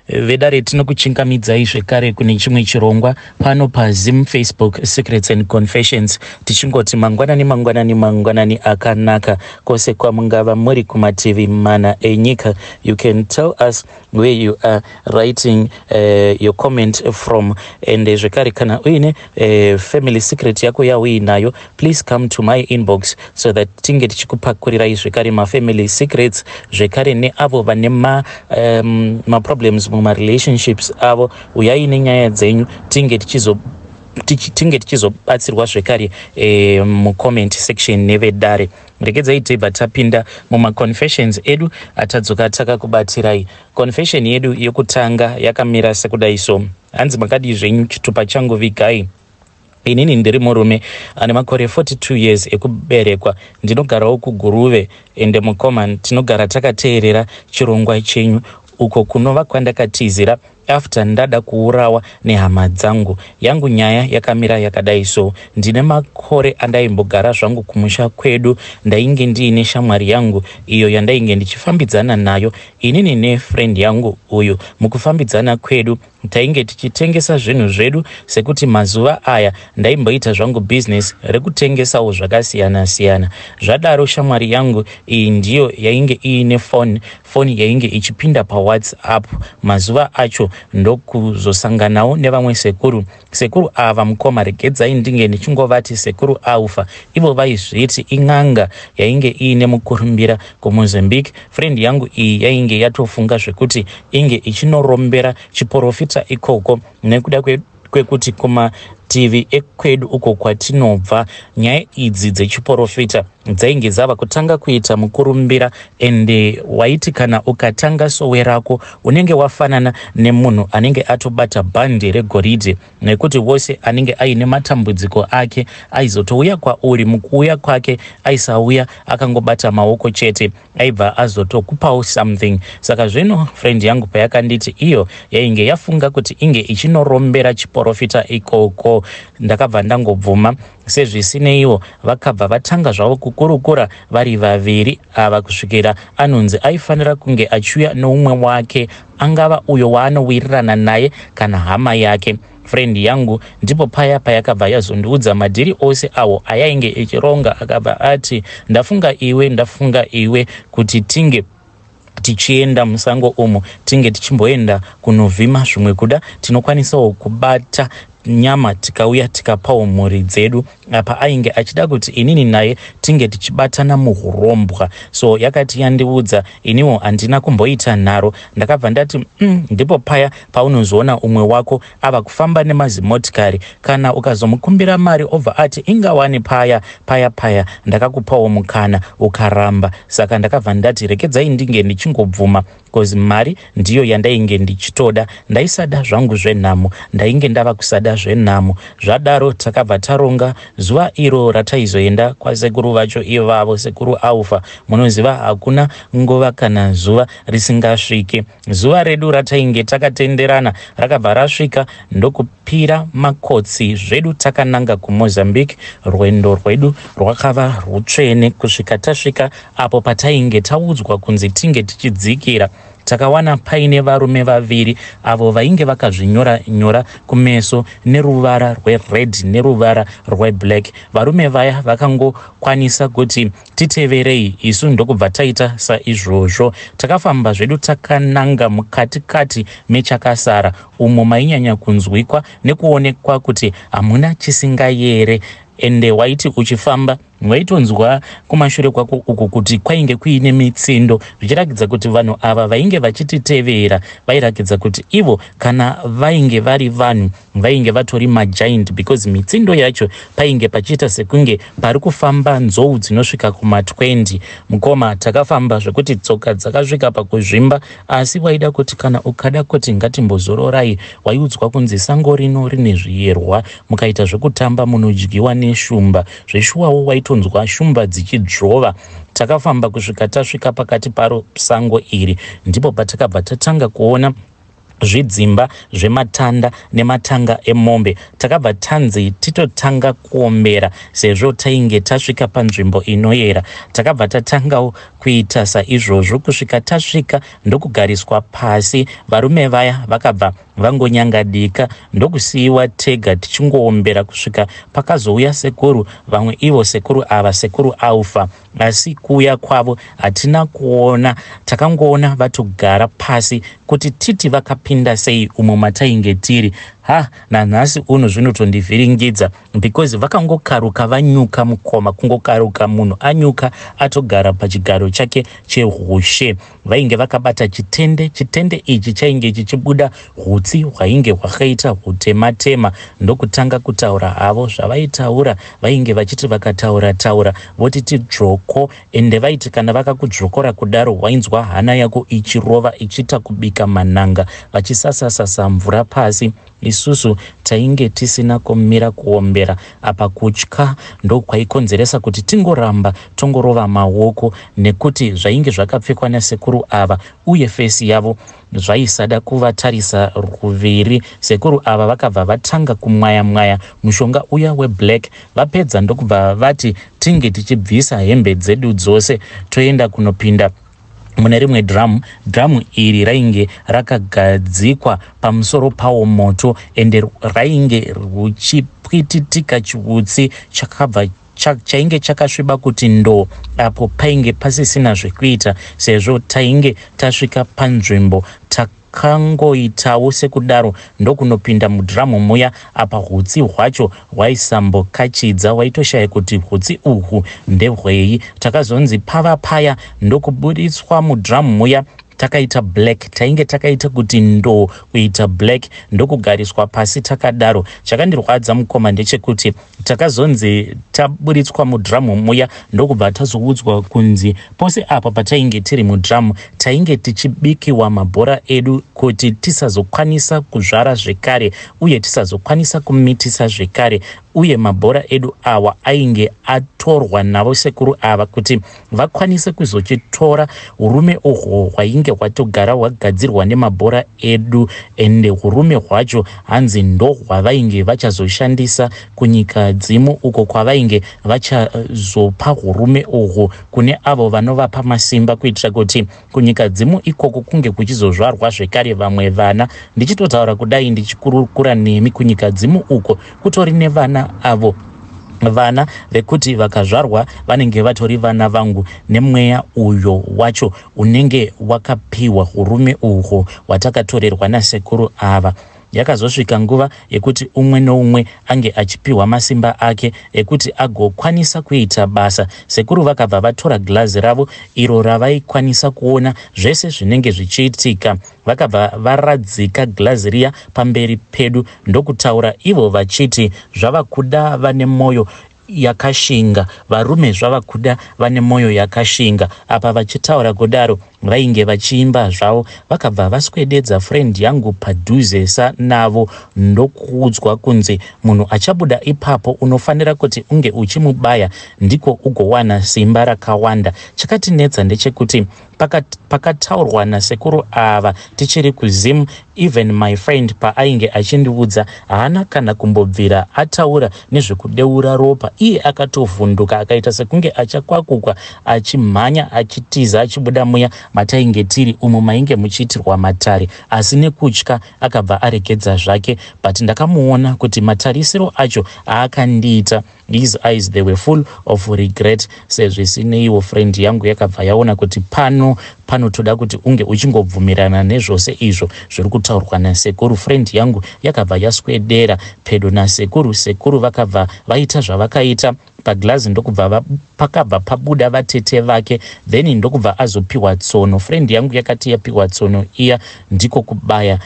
vedare tinokuchingamidzai zvekare kune chimwe chirongwa pano paZim Facebook Secrets and Confessions tichingoti mangwanani akanaka kwose kwamungava muri kumativi mana enyika. You can tell us where you are writing your comment from, and zvekare kana uine family secret yako yauinayo, please come to my inbox so that tinge tichikupakurirai zvekare family secrets zvekare neavo vane ma problems muma relationships avo. Uyai nenyaya dzenyu tinge tichizobatsirwa zvekare mu comment section nevedare. Regedzai tibva tapinda muma confessions edu atadzoka takakubatsirai. Confession yedu yekutanga yakamira sekudai so: hanzi makadi zvenyu chitupa changu vigai. Inini ndiri murume ane makore 42 years ekuberekwa, ndinogarawo kuGuruve ende mukoma tinogara takateerera chirongwa chenyu uko kunova kwandakatizira after ndada kuurawa nehama dzangu. Yangu nyaya yakamira yakadai so: ndine makore andaimbogara zvangu kumusha kwedu, ndainge ndiine shamwari yangu iyo yandainge ndichifambidzana nayo inini nefriend yangu uyu. Mukufambidzana kwedu tainge tichitengesa zvinhu zvedu, sekuti mazuva aya ndaimboita zvangu business rekutengesawo zvakasiyana siyana. Zvadaro shamwari yangu iyi ndiyo yainge iine foni yainge ichipinda paWhatsApp. Mazuva acho ndokuzosanganawo nevamwe sekuru ava mukoma. Regedzai ndinge ndichingovati sekuru aufa, ivo vaizviti ing'anga yainge iine mukurumbira kuMozambique. Friend yangu iyi yainge yatofunga zvekuti inge ichinoromberera chiprofita ikoko, nekuda kwekuti kumativi ekwedu uko kwatinobva nyaya idzi dzechiprofita dzainge dzava kutanga kuita mukurumbira, ende waiti kana ukatanga sowe rako unenge wafanana nemunhu anenge atobata bhandi regoridhe, nekuti wose anenge aine matambudziko ake aizotouya kwauri. Mukuuya kwake aisauya akangobata maoko chete, aibva azotokupawo something. Saka zvino friend yangu payakanditi iyo yainge yafunga kuti inge ichinoromberera chiprofita ikoko, ndakabva ndangobvuma. Sezvisineiwo vakabva vatanga zvavo kukurukura vari vaviri ava kusvikira anonzi aifanira kunge achiuya noumwe wake, angava uyo waanowirirana naye kana hama yake. Friend yangu ndipo payakabva yazondiudza madhiri ose awo ayainge ichironga. Akabva ati ndafunga iwe kuti tinge tichienda musango umo tinge tichimboenda kunovhima zvimwe kuda tinokwanisawo kubata nyama tikauya tikapawo mhuri dzedu. Apa ainge achida kuti inini naye tinge tichibatana muhurombwa. So yakati yandiudza, iniwo handina kumboita nharo. Ndakabva ndati ndipo paya paunozoona umwe wako ava kufamba nemazimotikari, kana ukazomukumbira mari obva ati ingawani paya ndakakupawo mukana ukaramba. Saka ndakabva ndati regedzai ndinge ndichingobvuma, because mari ndiyo yandainge ndichitoda. Ndaisada zvangu zvenhamo, ndainge ndava kusada zvenhamo. Zvadaro takabva taronga zuva iro rataizoenda kwasekuru vacho ivavo, sekuru aufa. Munoziva hakuna nguva kana zuva risingasvike. Zuva redu ratainge takatenderana rakabva rasvika, ndokupira makotsi zvedu takananga kuMozambique. Rwendo rwedu rwakava rutsvene kusvika tasvika apo patainge taudzwa kunzi tinge tichidzikira. Takawana paine varume vaviri avo vainge vakazvinyora kumeso neruvara rwered neruvara rweblack. Varume vaya vakangokwanisa kuti titeverei, isu ndokubva taita saizvozvo. Takafamba zvedu takananga mukatikati mechakasara, umo mainyanya kunzwikwa nekuonekwa kuti hamuna chisingayere. Ende waiti uchifamba waitonzwa kumashure kwako uku kuti kwainge kuine mitsindo, zvichirakidza kuti vanhu ava vainge vachititevera vairakidza kuti ivo kana vainge vari vanhu vainge vatori magiant, because mitsindo yacho painge pachiita sekunge pari kufamba nzou dzinosvika kuma20. Mukoma takafamba zvekuti tsoka dzakasvika pakuzvimba, asi waida kuti kana ukada kuti ngatimbozororai, waiudzwa kunzi sango rino rine zviyerwa, mukaita zvekutamba munodyiwa neshumba. Zveshuwawo waitonzwa shumba dzichidzvova. Takafamba kusvika tasvika pakati paro sango iri, ndipo patakabva tatanga kuona zvidzimba zvematanda nematanga emombe. Takabva tanzi titotanga kuombera sezvo tainge tasvika panzvimbo inoyera. Takabva tatangawo kuita saizvozvo kusvika tasvika ndokugariswa pasi. Varume vaya vakabva vangonyangadika ndokusiyiwa tega tichingoombera kusvika pakazouya sekuru. Vamwe ivo sekuru ava sekuru Alpha, asi kuuya kwavo hatina kuona. Takangoona vatogara pasi kuti titi vakapinda sei umo matainge tiri. Nanhasi uno zvinotondivhiringidza because vakangokaruka vanyuka mukoma, kungokaruka munhu anyuka atogara pachigaro chake chehushe. Vainge vakabata chitende ichi chainge chichibuda hutsi hwainge hwakaita hutema-tema. Ndokutanga kutaura havo zvavaitaura. Vainge vachiti vakataura votiti dzvoko, ende vaiti kana vakakudzvokora kudaro wainzwa hana yako ichirova ichita kubika mananga, vachisasasasa mvura pasi. Isusu tainge tisina kumira kuombera. Apa kutya ndokwaikonzeresa kuti tingoramba tongorova maoko, nekuti zvainge zvakapfekwa nasekuru ava uye fesi yavo zvaisada kuvatarisa ruviri. Sekuru ava vakabva vatanga kumwaya mushonga uya weblack. Vapedza ndokubva vati tinge tichibvisa hembe dzedu dzose toenda kunopinda mune rimwe dhamu iri rainge rakagadzikwa pamusoro pawo moto, ende rainge ruchipwititika chiutsi chakabva chainge chakasviba kuti ndo. Apo painge pasisina zvekuita sezvo tainge tasvika panzvimbo takangoitawo sekudaro ndokunopinda mudhamu muya. Apa hutsi hwacho hwaisambokachidza, waitoshaya kuti hutsi uhwu ndehwei. Takazonzi pava paya ndokubuditswa mudhamu muya takaita black, tainge takaita kuti ndo kuita black ndokugariswa pasi takadaro. Chakandirwadza mukoma ndechekuti takazonzi taburitswa mudhamu muya ndokubva tazoudzwa kunzi pose apa patainge tiri mudhamu tainge tichibikiwa mabhora edu kuti tisazokwanisa kuzvara zvekare uye tisazokwanisa kumitisa zvekare. Uye mabhora edu awa ainge atorwa navo sekuru ava kuti vakwanise kuzochitora urume uhwo hwainge hwatogara hwagadzirwa nemabhora edu, ende urume hwacho hanzi ndo hwavainge vachazoshandisa kunyika dzimu, uko kwavainge vachazopa urume uhwo kune avo vanovapa masimba kuitira kuti kunyika dzimu ikoko kunge kuchizozvarwa zvekare vamwe vana. Ndichitotaura kudai ndichikurukura nemi, kunyika dzimu uko kutori nevana avo vana vekuti vakazvarwa vanenge vatori vana vangu nemweya uyo wacho unenge wakapiwa urume uhwo watakatorerwa nasekuru ava. Yakazosvika nguva yekuti umwe noumwe ange achipiwa masimba ake ekuti agokwanisa kuita basa. Sekuru vakabva vatora gilazi ravo iro ravaikwanisa kuona zvese zvinenge zvichiitika. Vakabva varadzika gilazi riya pamberi pedu ndokutaura ivo vachiti zvavakuda vane moyo yakashinga, varume zvavakuda vane moyo yakashinga. Apa vachitaura kudaro vainge vachiimba zvavo. Vakabva vaswededza friend yangu padhuze navo ndokuudzwa kunzi munhu achabuda ipapo unofanira kuti unge uchimubaya ndiko ugowana simba rakawanda. Chakatinetsa ndechekuti pakataurwa nasekuru ava tichiri kuzimu, even my friend paainge achindiudza haana kana kumbobvira ataura nezvekudeura ropa. Iye akatovhunduka akaita sekunge achakwakukwa achimhanya achitiza achibuda muya matainge tiri umo mainge muchiitirwa matare, asi nekutya akabva aregedza zvake. But ndakamuona kuti matarisiro acho aakandiita, his eyes they were full of regret. Sezvisineiwo friend yangu yakabva yaona kuti panotoda kuti unge uchingobvumirana nezvose izvo zviri kutaurwa nasekuru. Friend yangu yakabva yaswedera pedo nasekuru. Sekuru vakabva vaita zvavakaita paglazi ndokubva pakabva pabuda vatete vake, then ndokubva azopiwa tsono. Friend yangu yakati yapiwa tsono iya ndiko kubaya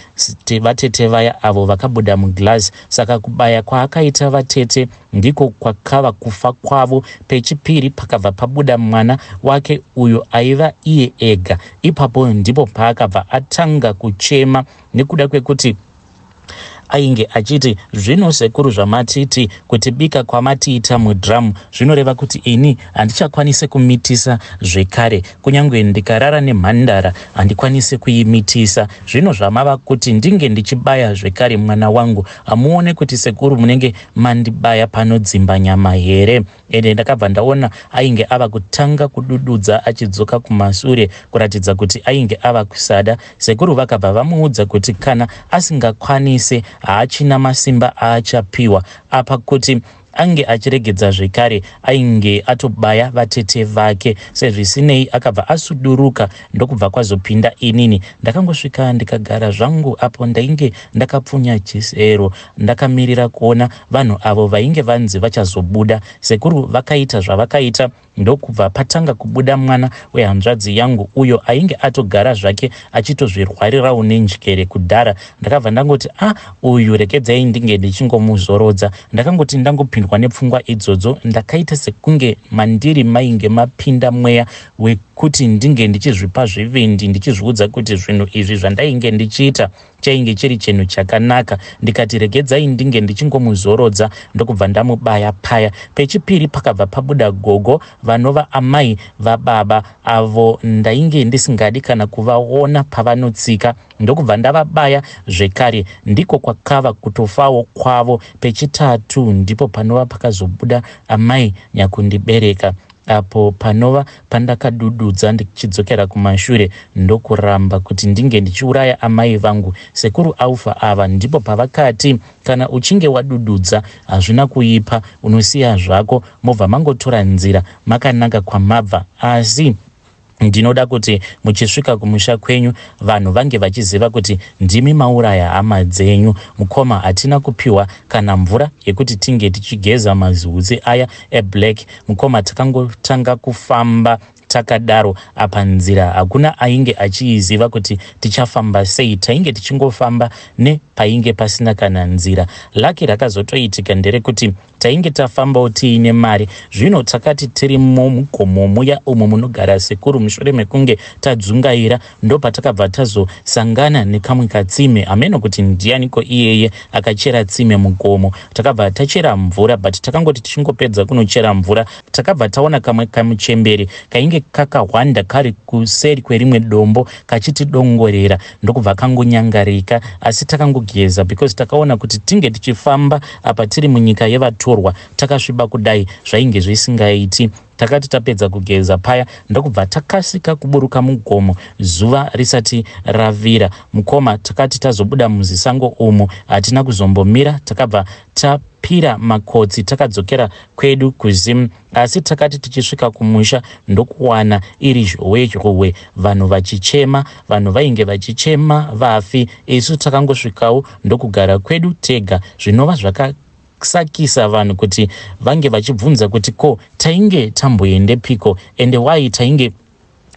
vatete vaya avo vakabuda muglazi. Saka kubaya kwaakaita vatete ndiko kwakava kufa kwavo. Pechipiri pakabva pabuda mwana wake uyo aiva iye ega. Ipapo ndipo paakabva atanga kuchema nekuda kwekuti ainge achiti zvino sekuru zvamatiti kutibika kwamatiita mudhamu zvinoreva kuti ini handichakwanise kumitisa zvekare, kunyange ndikarara nemhandara handikwanise kuimitisa. Zvino zvamava kuti ndinge ndichibaya zvekare mwana wangu, amuone kuti sekuru munenge mandibaya panodzimba nyama here. Ende ndakabva ndaona ainge ava kutanga kudududza achidzoka kumasure kuratidza kuti ainge ava kusada. Sekuru vakabva vamuudza kuti kana asingakwanise haachina masimba aachapiwa apa kuti ange achiregedza zvekare ainge atobaya vatete vake. Sezvisinei akabva asuduruka ndokubva kwazopinda inini. Ndakangosvika ndikagara zvangu apo ndainge ndakapfunya chisero ndakamirira kuona vanhu avo vainge vanzi vachazobuda. Sekuru vakaita zvavakaita ndokubva patanga kubuda mwana wehanzvadzi yangu uyo ainge atogara zvake achitozvirwarirawo nenjere kudhara. Ndakabva ndangoti uyu regedzai ndinge ndichingomuzorodza. Ndakangoti ndangopindwa nepfungwa idzodzo ndakaita sekunge mandiri mainge mapinda mweya wekuti ndinge ndichizvipa zvivindi ndichizviudza kuti zvinhu izvi zvandainge ndichiita chainge chiri chinhu chakanaka. Ndikati regedzai ndinge ndichingomuzorodza ndokubva ndamubaya paya. Pechipiri pakabva pabuda gogo vanova amai vababa avo ndainge ndisingadi kana kuvaona pavanotsika ndokubva ndavabaya zvekare. Ndiko kwakava kutofawo kwavo. Pechitatu ndipo panova pakazobuda amai nyakundibereka. Apo panova pandakadududza ndichidzokera kumashure ndokuramba kuti ndinge ndichiuraya amai vangu. Sekuru aufa ava ndipo pavakati kana uchinge wadududza hazvina kuipa, unosiya zvako mobva mangotora nzira makananga kwamabva. Asi ndinoda kuti muchisvika kumusha kwenyu vanhu vange vachiziva kuti ndimi mauraya hama dzenyu. Mukoma hatina kupiwa kana mvura yekuti tinge tichigeza mazivudzi aya eblack. Mukoma takangotanga kufamba takadaro apa nzira hakuna ainge achiiziva kuti tichafamba sei. Tainge tichingofamba nepainge pasina kana nzira. Laki rakazotoitika nderekuti tainge tafambawo tiine mari. Zvino takati tiri mugomo muya umo munogara sekuru mushure mekunge tadzungaira ndopatakabva tazosangana nekamwe katsime. Ameno kuti ndianiko iyeye akachera tsime mugomo. Takabva tachera mvura but takangoti tichingopedza kunochera mvura takabva taona kamwe kamuchembere kainge kakahwanda kari kuseri kwerimwe dombo kachitidongorera ndokubva kangonyangarika. Asi takangogeza because takaona kuti tinge tichifamba apa tiri munyika yevatorwa takasviba kudai zvainge zvisingaiti. Takati tapedza kugeza paya ndokubva takasika kuburuka mugomo zuva risati ravira. Mukoma takati tazobuda muzisango umo hatina kuzombomira. Takabva tapira makotsi takadzokera kwedu kuzimu. Asi takati tichisvika kumusha ndokuwana iri zhowe vanhu vachichema. Vanhu vainge vachichema vafi. Isu takangosvikawo ndokugara kwedu tega. Zvinova sakisa vanhu kuti vange vachibvunza kuti ko tainge tamboendepiko ende wai tainge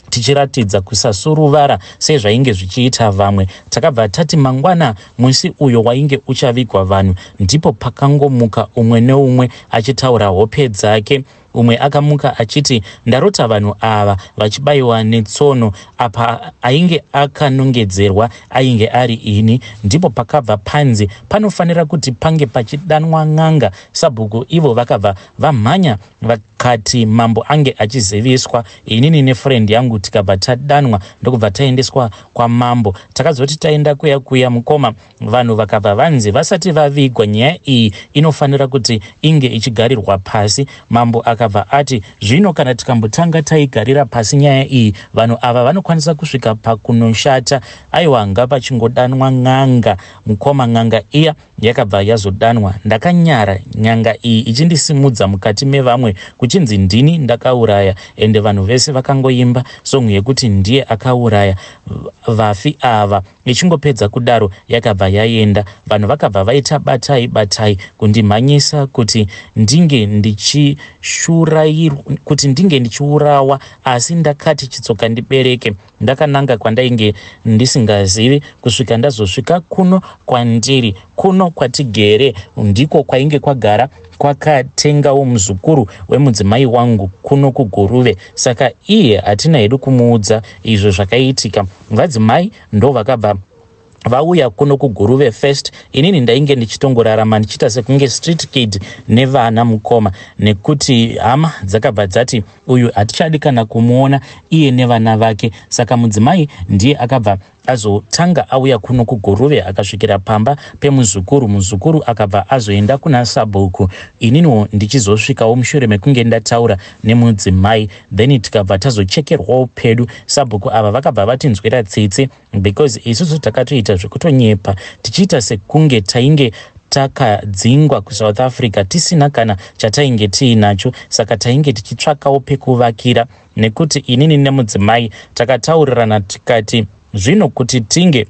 tichiratidza kusasuruvara sezvainge zvichiita vamwe. Takabva tati mangwana musi uyo wainge uchavigwa vanhu ndipo pakangomuka umwe neumwe achitaura hope dzake. Umwe akamuka achiti ndarota vanhu ava vachibayiwa netsono apa ainge akanongedzerwa ainge ari ini. Ndipo pakabva panzi panofanira kuti pange pachidanwa n'anga. Sabhuku ivo vakabva vamhanya vakati mambo ange achiziviswa. Inini nefriend yangu tikabva tadanwa ndokubva taendeswa kwa mambo. Takazoti taenda kuya mukoma vanhu vakabva vanzi vasati vavigwa nyaya iyi inofanira kuti inge ichigarirwa pasi. Mambo akabva ati zvino kana tikambotanga taigarira pasi nyaya iyi vanhu ava vanokwanisa kusvika pakunoshata. Aiwa ngapachingodanwa n'anga. Mukoma n'anga iya yakabva yazodanwa. Ndakanyara nyanga iyi ichindisimudza mukati mevamwe kuchinzi ndini ndakauraya ende vanhu vese vakangoimba song yekuti ndiye akauraya vafi ava. Ichingopedza kudaro yakabva yaenda. Vanhu vakabva vaita batai kundimhanyisa kuti ndinge ndichiurawa. Asi ndakati chitsoka ndibereke. Ndakananga kwandainge ndisingazivi kusvika ndazosvika kuno kwandiri kuno kwatigere ndiko kwainge kwagara kwakatengawo muzukuru wemudzimai wangu kuno kuguruve. Saka iye hatina hedu kumuudza izvo zvakaitika. Vadzimai ndo vakabva vauya kuno kuGuruve first, inini ndainge ndichitongorarama ndichita sekunge street kid nevana mukoma, nekuti hama dzakabva dzati uyu hatichadi kana kumuona iye nevana vake. Saka mudzimai ndiye akabva azotanga auya kuno kuGuruve akasvikira pamba pemuzukuru. Muzukuru akabva azoenda kuna sabhuku, ininiwo ndichizosvikawo mushure mekunge ndataura nemudzimai, then tikabva tazochekerwawo pedu. Sabhuku ava vakabva vatinzwira tsitsi because isusu takatoita zvekutonyepa tichiita sekunge tainge takadzingwa kuSouth Africa tisina kana chatainge tiinacho. Saka tainge tichitsvakawo pekuvakira, nekuti inini nemudzimai takataurirana tikati zvino kuti tinge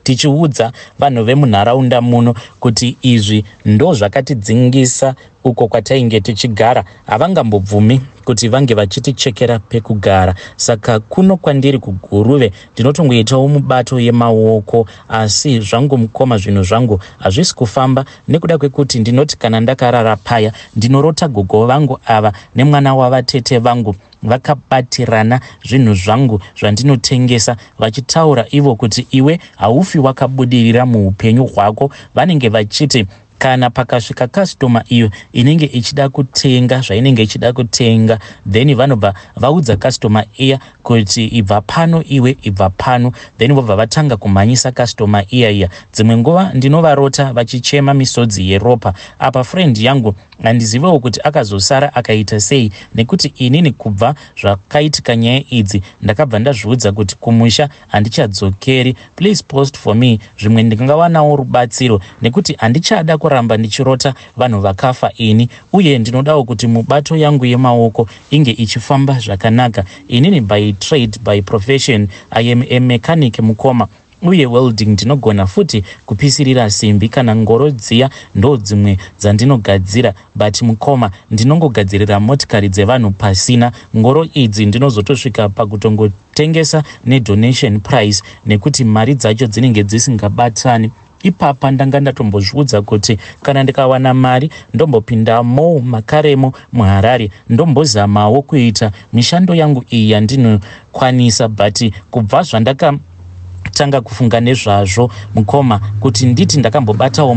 tichiudza vanhu vemunharaunda muno kuti izvi ndo zvakatidzingisa uko kwatainge tichigara, havangambobvumi kuti vange vachitichekera pekugara. Saka kuno kwandiri kuGuruve ndinotongoitawo mubato yemaoko, asi zvangu mukoma zvinhu zvangu hazvisi kufamba, nekuda kwekuti ndinoti kana ndakarara paya ndinorota gogo vangu ava nemwana wavatete vangu vakabatirana zvinhu zvangu zvandinotengesa, vachitaura ivo kuti iwe haufi wakabudirira muupenyu hwako. Vanenge vachiti kana pakasvika customer iyo inenge ichida kutenga zvainenge ichida kutenga, then vanobva vaudza customer iya kuti ibva pano iwe ibva pano, then vobva vatanga kumhanyisa customer iya. Dzimwe nguva ndinovarota vachichema misodzi yeropa. Apa friend yangu handizivewo kuti akazosara akaita sei, nekuti inini kubva zvakaitika nyaya idzi ndakabva ndazviudza kuti kumusha handichadzokeri. Please post for me zvimwe ndingawanawo rubatsiro, nekuti handichada kuramba ndichirota vanhu vakafa ini, uye ndinodawo kuti mubato yangu yemaoko inge ichifamba zvakanaka. Inini by trade, by profession, I am a mechanic mukoma, uye welding ndinogona futi kupisirira simbi kana ngoro dziya ndo dzimwe dzandinogadzira, but mukoma ndinongogadzirira motikari dzevanhu pasina. Ngoro idzi ndinozotosvika pakutongotengesa nedonation price, nekuti mari dzacho dzinenge dzisingabatani. Ipapa ndanga ndatombozviudza kuti kana ndikawana mari ndombopindamo makaremo muHarare ndombozamawo kuita mishando yangu iyi yandinokwanisa, but kubva zvandakatanga kufunga nezvazvo mukoma kuti nditi ndakambobatawo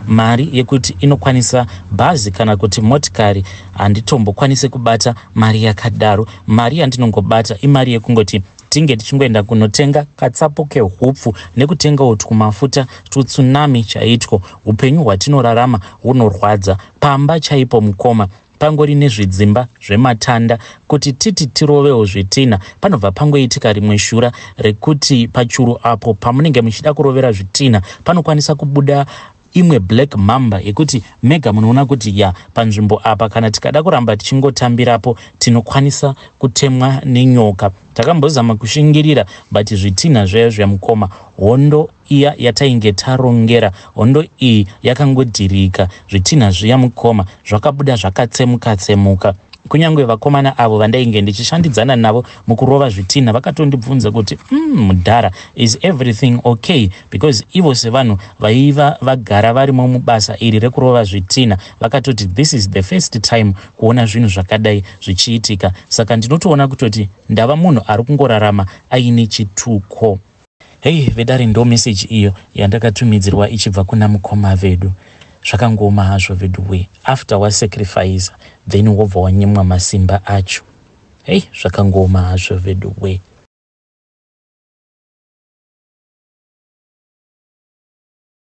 mari yekuti inokwanisa bhazi kana kuti motikari, handitombokwanise kubata mari yakadaro. Mari yandinongobata imari yekungoti tinge tichingoenda kunotenga katsapo kehupfu nekutengawo tumafuta tutsunami chaitwo. Upenyu hwatinorarama hunorwadza pamba chaipo mukoma, pangori nezvidzimba zvematanda kuti titi tirovewo zvitina. Panobva pangoitika rimwe shura rekuti pachuru apo pamunenge muchida kurovera zvitina panokwanisa kubuda imwe black mamba yekuti mega munoona kuti ya panzvimbo apa kana tikada kuramba tichingotambirapo tinokwanisa kutemwa nenyoka. Takambozama kushingirira but zvitina zveya zvemukoma, hondo iya yatainge tarongera, hondo iyi yakangodhirika. Zvitina zviya mukoma zvakabuda zvakatsemuka. Kunyangwe vakomana avo vandainge ndichishandidzana navo mukurova zvitina vakatondibvunza kuti mudhara, is everything okay? Because ivo sevanhu vaiva vagara varimo mubasa iri rekurova zvitina vakatoti this is the first time kuona zvinhu zvakadai zvichiitika. Saka ndinotoona kutoti ndava munhu ari kungorarama aine chituko. Hey vedare, ndo message iyo yandakatumidzirwa ichibva kuna mukoma vedu. Zvakangoma hazvo vedu we, after wa sacrifice then wobva wanyemwa masimba acho. Hey, zvakangoma hazvo vedu we.